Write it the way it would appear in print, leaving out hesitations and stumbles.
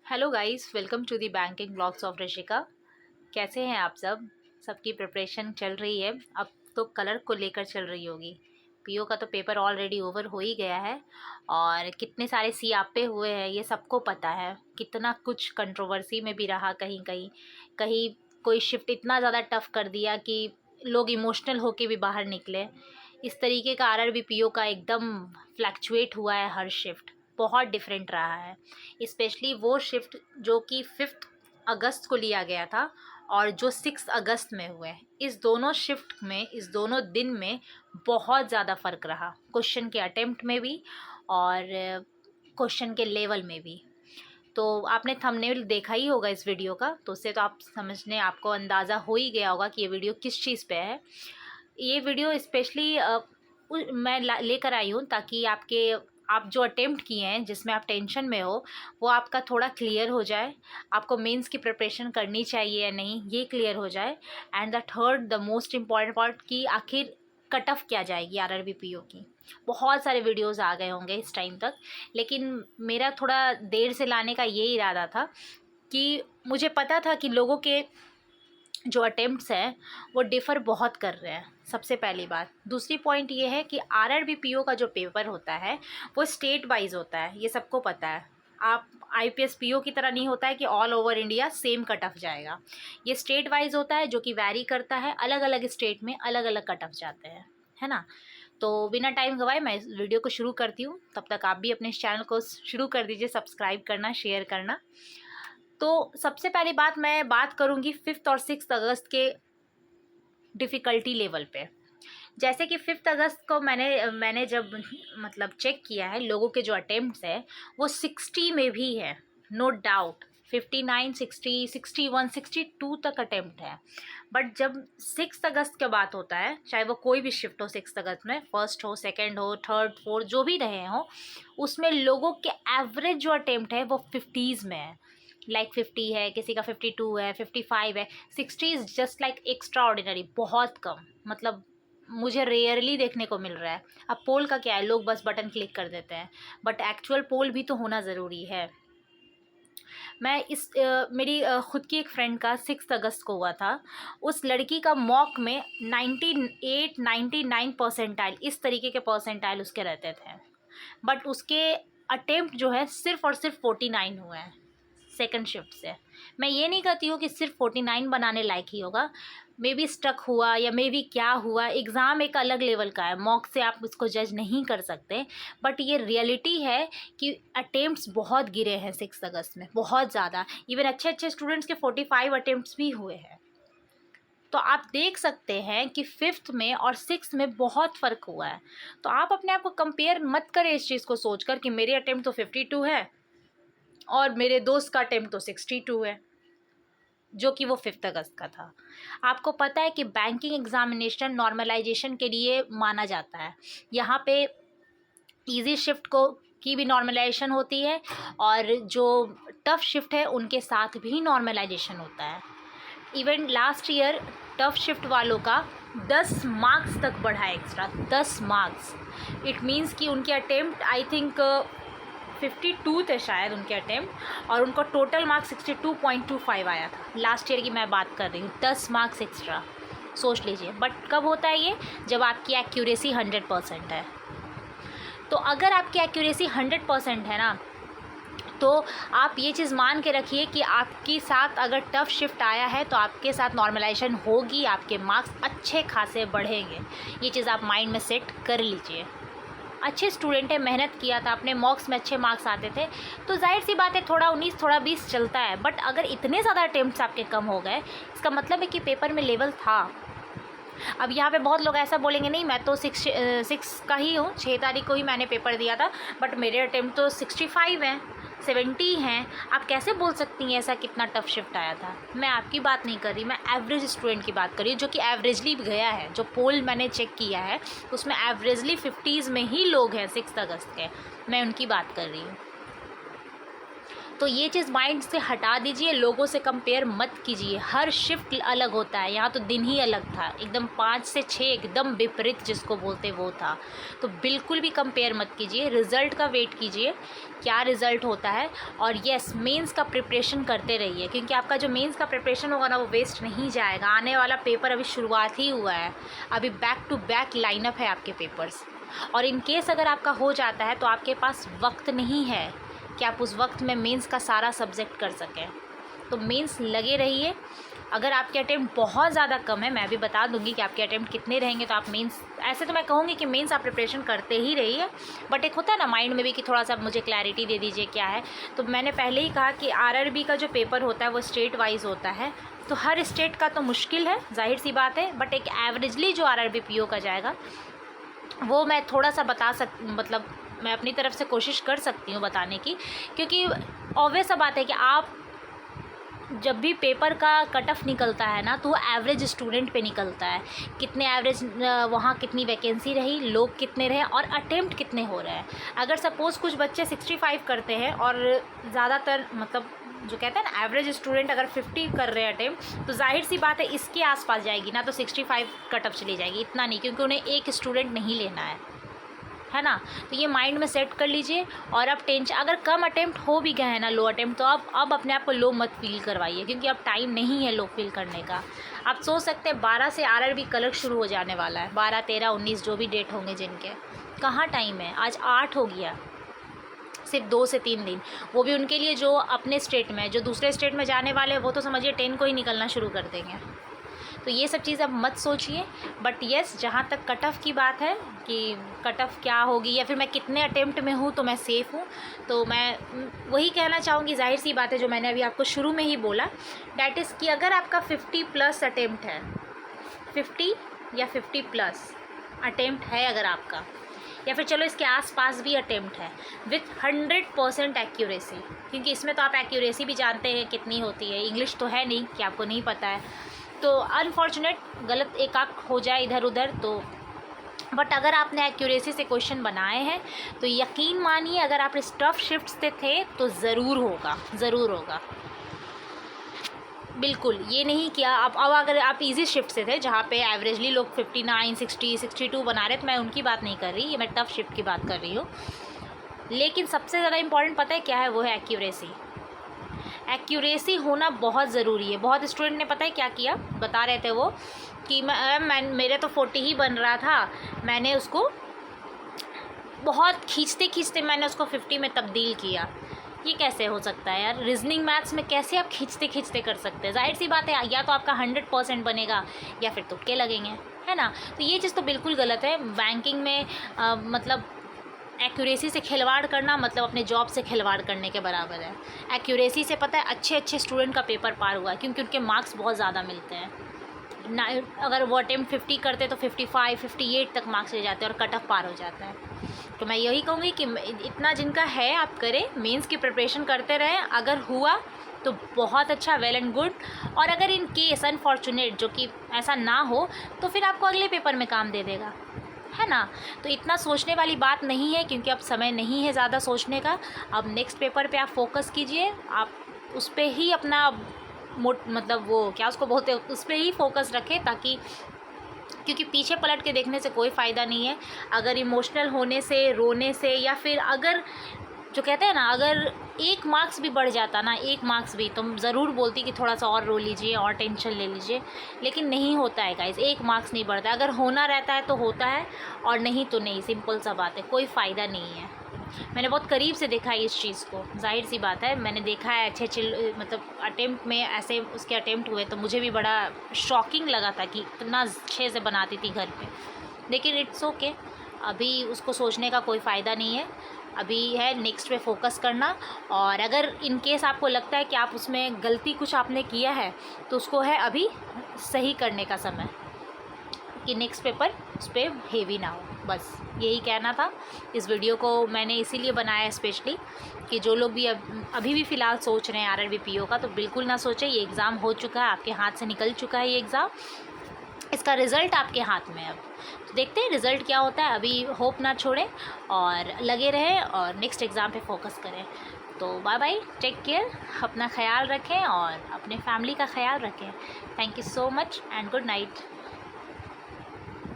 Hello guys, welcome to the banking blogs of Rishika. कैसे हैं आप सब? सबकी प्रिपरेशन चल रही है। अब तो कलर को लेकर चल रही होगी। पीओ का तो पेपर ऑलरेडी ओवर हो ही गया है और कितने सारे सियापे हुए हैं ये सबको पता है। कितना कुछ कंट्रोवर्सी में भी रहा, कहीं कहीं कहीं कोई शिफ्ट इतना ज़्यादा टफ कर दिया कि लोग इमोशनल होके भी बाहर निकले। इस तरीके का आरआरबी पीओ का एकदम फ्लैक्चुएट हुआ है। हर शिफ्ट बहुत डिफरेंट रहा है, स्पेशली वो शिफ्ट जो कि 5 अगस्त को लिया गया था और जो 6 अगस्त में हुए। इस दोनों शिफ्ट में, इस दोनों दिन में बहुत ज़्यादा फ़र्क रहा, क्वेश्चन के अटेम्प्ट में भी और क्वेश्चन के लेवल में भी। तो आपने थंबनेल देखा ही होगा इस वीडियो का, तो उससे तो आप समझने, आपको अंदाज़ा हो ही गया होगा कि ये वीडियो किस चीज़ पे है। ये वीडियो स्पेशली मैं लेकर आई हूँ ताकि आप जो अटेम्प्ट किए हैं, जिसमें आप टेंशन में हो, वो आपका थोड़ा क्लियर हो जाए। आपको मेंस की प्रिपरेशन करनी चाहिए या नहीं, ये क्लियर हो जाए। And the third, the most important part, कि आखिर कट ऑफ क्या जाएगी आरआरबी पीओ की। बहुत सारे वीडियोस आ गए होंगे इस टाइम तक, लेकिन मेरा थोड़ा देर से लाने का ये इरादा था कि मुझे पता था कि लोगों के जो अटेम्प्ट्स हैं वो डिफ़र बहुत कर रहे हैं, सबसे पहली बात। दूसरी पॉइंट ये है कि आरआरबी पीओ का जो पेपर होता है वो स्टेट वाइज होता है, ये सबको पता है। आप आईपीएस पीओ की तरह नहीं होता है कि all over India same cut off जाएगा। ये स्टेट वाइज होता है, जो कि वैरी करता है। अलग अलग स्टेट में अलग अलग कट ऑफ जाते हैं, है ना। तो बिना टाइम गवाए मैं इस वीडियो को शुरू करती हूँ। तब तक आप भी अपने इस चैनल को शुरू कर दीजिए, सब्सक्राइब करना, शेयर करना। तो सबसे पहली बात, मैं बात करूँगी 5 और 6 अगस्त के डिफ़िकल्टी लेवल पे। जैसे कि 5 अगस्त को मैंने जब मतलब चेक किया है, लोगों के जो अटेम्प्ट्स हैं वो 60 में भी है, नो डाउट। 59, 60, 61, 62 तक अटेम्प्ट है। बट जब 6 अगस्त की बात होता है, चाहे वो कोई भी शिफ्ट हो, 6 अगस्त में फर्स्ट हो, सेकंड हो, थर्ड, फोर्थ, जो भी रहे हो, उसमें लोगों के एवरेज जो अटेम्प्ट है वो 50s में है। लाइक 50 है, किसी का 52 है, 55 है। 60 is just like extra ordinary, बहुत कम, मतलब मुझे रेयरली देखने को मिल रहा है। अब पोल का क्या है, लोग बस बटन क्लिक कर देते हैं, बट एक्चुअल पोल भी तो होना ज़रूरी है। मैं मेरी ख़ुद की एक फ्रेंड का 6 अगस्त को हुआ था। उस लड़की का मॉक में 98, 99 परसेंटाइल, इस तरीके के परसेंटाइल उसके रहते थे। बट उसके अटेम्प्ट जो है सिर्फ़ और सिर्फ 49 हुए हैं सेकंड शिफ्ट से। मैं ये नहीं कहती हूँ कि सिर्फ 49 बनाने लायक ही होगा, मे बी स्टक हुआ या मे बी क्या हुआ। एग्ज़ाम एक अलग लेवल का है, मॉक से आप उसको जज नहीं कर सकते। बट ये रियलिटी है कि अटेम्प्ट्स बहुत गिरे हैं 6 अगस्त में, बहुत ज़्यादा। इवन अच्छे अच्छे स्टूडेंट्स के 45 अटेम्प्ट्स भी हुए हैं। तो आप देख सकते हैं कि 5th में और 6th में बहुत फ़र्क हुआ है। तो आप अपने आप को कंपेयर मत करें इस चीज़ को सोचकर कि मेरे अटेम्प्ट तो 52 है और मेरे दोस्त का अटेम्प्ट तो 62 है, जो कि वो 5 अगस्त का था। आपको पता है कि बैंकिंग एग्जामिनेशन नॉर्मलाइजेशन के लिए माना जाता है। यहाँ पे इजी शिफ्ट को की भी नॉर्मलाइजेशन होती है और जो टफ़ शिफ्ट है उनके साथ भी नॉर्मलाइजेशन होता है। Even last year tough shift वालों का 10 मार्क्स तक बढ़ा है एक्स्ट्रा, 10 मार्क्स। इट मीन्स कि उनके अटेम्प्ट आई थिंक 52 थे शायद उनके अटेम्प्ट, और उनको टोटल मार्क्स 62.25 आया था। लास्ट ईयर की मैं बात कर रही हूँ, 10 मार्क्स एक्स्ट्रा, सोच लीजिए। बट कब होता है ये? जब आपकी एक्यूरेसी 100% है। तो अगर आपकी एक्यूरेसी 100% है ना, तो आप ये चीज़ मान के रखिए कि आपके साथ अगर टफ़ शिफ्ट आया है तो आपके साथ नॉर्मलाइजेशन होगी, आपके मार्क्स अच्छे खासे बढ़ेंगे। ये चीज़ आप माइंड में सेट कर लीजिए। अच्छे स्टूडेंट है, मेहनत किया था, अपने मॉक्स में अच्छे मार्क्स आते थे, तो जाहिर सी बात है थोड़ा 19 थोड़ा 20 चलता है। बट अगर इतने ज़्यादा अटेम्प्ट्स आपके कम हो गए, इसका मतलब है कि पेपर में लेवल था। अब यहाँ पे बहुत लोग ऐसा बोलेंगे, नहीं मैं तो 6 का ही हूँ, 6 तारीख को ही मैंने पेपर दिया था, बट मेरे अटेम्प्ट तो 65 हैं, 70 हैं। आप कैसे बोल सकती हैं ऐसा कितना टफ़ शिफ्ट आया था? मैं आपकी बात नहीं कर रही, मैं एवरेज स्टूडेंट की बात कर रही हूँ, जो कि एवरेजली गया है। जो पोल मैंने चेक किया है उसमें एवरेजली 50s में ही लोग हैं 6 अगस्त के, मैं उनकी बात कर रही हूँ। तो ये चीज़ माइंड से हटा दीजिए, लोगों से कंपेयर मत कीजिए। हर शिफ्ट अलग होता है, यहाँ तो दिन ही अलग था, एकदम 5 से 6 एकदम विपरीत जिसको बोलते वो था। तो बिल्कुल भी कंपेयर मत कीजिए, रिज़ल्ट का वेट कीजिए क्या रिज़ल्ट होता है। और येस, मेंस का प्रिपरेशन करते रहिए, क्योंकि आपका जो मेंस का प्रिपरेशन होगा ना वो वेस्ट नहीं जाएगा। आने वाला पेपर अभी शुरुआत ही हुआ है, अभी बैक टू बैक लाइनअप है आपके पेपर्स। और इन केस अगर आपका हो जाता है तो आपके पास वक्त नहीं है कि आप उस वक्त में मेंस का सारा सब्जेक्ट कर सकें। तो मेंस लगे रहिए। अगर आपके अटेम्प्ट बहुत ज़्यादा कम है, मैं भी बता दूंगी कि आपके अटेम्प्ट कितने रहेंगे, तो आप मेंस, ऐसे तो मैं कहूँगी कि मेंस आप प्रिपरेशन करते ही रहिए, बट एक होता है ना माइंड में भी कि थोड़ा सा मुझे क्लैरिटी दे दीजिए क्या है। तो मैंने पहले ही कहा कि आरआरबी का जो पेपर होता है वो स्टेट वाइज होता है, तो हर स्टेट का तो मुश्किल है, जाहिर सी बात है, बट एक एवरेजली जो आरआरबी पीओ का जाएगा वो मैं थोड़ा सा मतलब मैं अपनी तरफ से कोशिश कर सकती हूँ बताने की, क्योंकि ऑब्वियस सा बात है कि आप जब भी पेपर का कट ऑफ निकलता है ना तो वो एवरेज स्टूडेंट पे निकलता है, कितने एवरेज वहाँ कितनी वैकेंसी रही, लोग कितने रहे और अटेम्प्ट कितने हो रहे हैं। अगर सपोज़ कुछ बच्चे 65 करते हैं और ज़्यादातर मतलब जो कहते हैं ना एवरेज स्टूडेंट अगर 50 कर रहे हैं अटेम्प्ट, तो जाहिर सी बात है इसके आसपास जाएगी ना, तो 65 कट ऑफ चली जाएगी, इतना नहीं, क्योंकि उन्हें एक स्टूडेंट नहीं लेना है ना। तो ये माइंड में सेट कर लीजिए। और अब टेंशन, अगर कम अटेम्प्ट हो भी गए हैं ना, लो अटेम्प्ट, तो अब अपने आप को लो मत फील करवाइए, क्योंकि अब टाइम नहीं है लो फील करने का। आप सोच सकते हैं 12 से आरआरबी कलर शुरू हो जाने वाला है, 12, 13, 19 जो भी डेट होंगे जिनके, कहाँ टाइम है। आज 8 हो गया, सिर्फ 2 से 3 दिन, वो भी उनके लिए जो अपने स्टेट में, जो दूसरे स्टेट में जाने वाले हैं वो तो समझिए 10 को ही निकलना शुरू कर देंगे। तो ये सब चीज़ अब मत सोचिए। बट येस, जहाँ तक कट ऑफ की बात है कि कट ऑफ क्या होगी या फिर मैं कितने अटेम्प्ट में हूँ तो मैं सेफ़ हूँ, तो मैं वही कहना चाहूँगी, जाहिर सी बात है जो मैंने अभी आपको शुरू में ही बोला, डैट इज़ कि अगर आपका 50+ अटेम्प्ट है, 50 या 50+ अटेम्प्ट है अगर आपका, या फिर चलो इसके आसपास भी अटेम्प्ट है विथ 100% एक्यूरेसी, क्योंकि इसमें तो आप एक्यूरेसी भी जानते हैं कितनी होती है, इंग्लिश तो है नहीं कि आपको नहीं पता है, तो अनफॉर्चुनेट गलत एक आंख हो जाए इधर उधर तो, बट अगर आपने एक्यूरेसी से क्वेश्चन बनाए हैं तो यकीन मानिए अगर आप इस टफ शिफ्ट से थे तो ज़रूर होगा। बिल्कुल ये नहीं किया अब अगर आप इजी शिफ्ट से थे जहाँ पे एवरेजली लोग 59, 60, 62 बना रहे, तो मैं उनकी बात नहीं कर रही, ये मैं टफ शिफ्ट की बात कर रही हूँ। लेकिन सबसे ज़्यादा इंपॉर्टेंट पता है क्या है, वो है एक्यूरेसी होना बहुत ज़रूरी है। बहुत स्टूडेंट ने पता है क्या किया, बता रहे थे वो कि मेरे तो 40 ही बन रहा था, मैंने उसको बहुत खींचते मैंने उसको 50 में तब्दील किया। ये कैसे हो सकता है यार, रीजनिंग मैथ्स में कैसे आप खींचते कर सकते हैं। जाहिर सी बात है या तो आपका 100% बनेगा या फिर तुक्के लगेंगे, है ना। तो ये चीज़ तो बिल्कुल गलत है। बैंकिंग में मतलब एक्यूरेसी से खिलवाड़ करना मतलब अपने जॉब से खिलवाड़ करने के बराबर है। एक्यूरेसी से पता है अच्छे स्टूडेंट का पेपर पार हुआ है, क्योंकि उनके मार्क्स बहुत ज़्यादा मिलते हैं ना। अगर वो अटेम्प्ट 50 करते तो 55, 58 तक मार्क्स ले जाते हैं और कट ऑफ पार हो जाता है। तो मैं यही कहूँगी कि इतना जिनका है आप करें, मेंस की प्रिपरेशन करते रहें, अगर हुआ तो बहुत अच्छा, वेल एंड गुड। और अगर इन केस अनफॉर्चुनेट जो कि ऐसा ना हो तो फिर आपको अगले पेपर में काम दे देगा, है ना। तो इतना सोचने वाली बात नहीं है, क्योंकि अब समय नहीं है ज़्यादा सोचने का। अब नेक्स्ट पेपर पे आप फोकस कीजिए, आप उस पर ही अपना मतलब वो क्या उसको बोलते हैं, उस पर ही फोकस रखें, ताकि क्योंकि पीछे पलट के देखने से कोई फ़ायदा नहीं है। अगर इमोशनल होने से, रोने से, या फिर अगर जो कहते हैं ना, अगर 1 मार्क्स भी बढ़ जाता ना, 1 मार्क्स भी, तो ज़रूर बोलती कि थोड़ा सा और रो लीजिए और टेंशन ले लीजिए, लेकिन नहीं होता है गाइस, 1 मार्क्स नहीं बढ़ता। अगर होना रहता है तो होता है और नहीं तो नहीं, सिंपल सा बात है, कोई फ़ायदा नहीं है। मैंने बहुत करीब से देखा है इस चीज़ को, जाहिर सी बात है मैंने देखा है अच्छे मतलब अटेम्प्ट में ऐसे उसके अटेम्प्ट हुए, तो मुझे भी बड़ा शॉकिंग लगा था कि इतना अच्छे से बनाती थी घर पे। लेकिन इट्स ओके, अभी उसको सोचने का कोई फ़ायदा नहीं है, अभी है नेक्स्ट पे फोकस करना। और अगर इन केस आपको लगता है कि आप उसमें गलती कुछ आपने किया है तो उसको है अभी सही करने का समय, कि नेक्स्ट पेपर उस पर हेवी ना हो। बस यही कहना था। इस वीडियो को मैंने इसीलिए बनाया स्पेशली कि जो लोग भी अभी भी फ़िलहाल सोच रहे हैं आरआरबी पीओ का, तो बिल्कुल ना सोचें, ये एग्ज़ाम हो चुका है, आपके हाथ से निकल चुका है ये एग्ज़ाम। इसका रिज़ल्ट आपके हाथ में है। अब तो देखते हैं रिज़ल्ट क्या होता है। अभी होप ना छोड़ें और लगे रहें और नेक्स्ट एग्ज़ाम पे फोकस करें। तो बाय बाय, टेक केयर, अपना ख्याल रखें और अपने फैमिली का ख्याल रखें। Thank you so much and good night.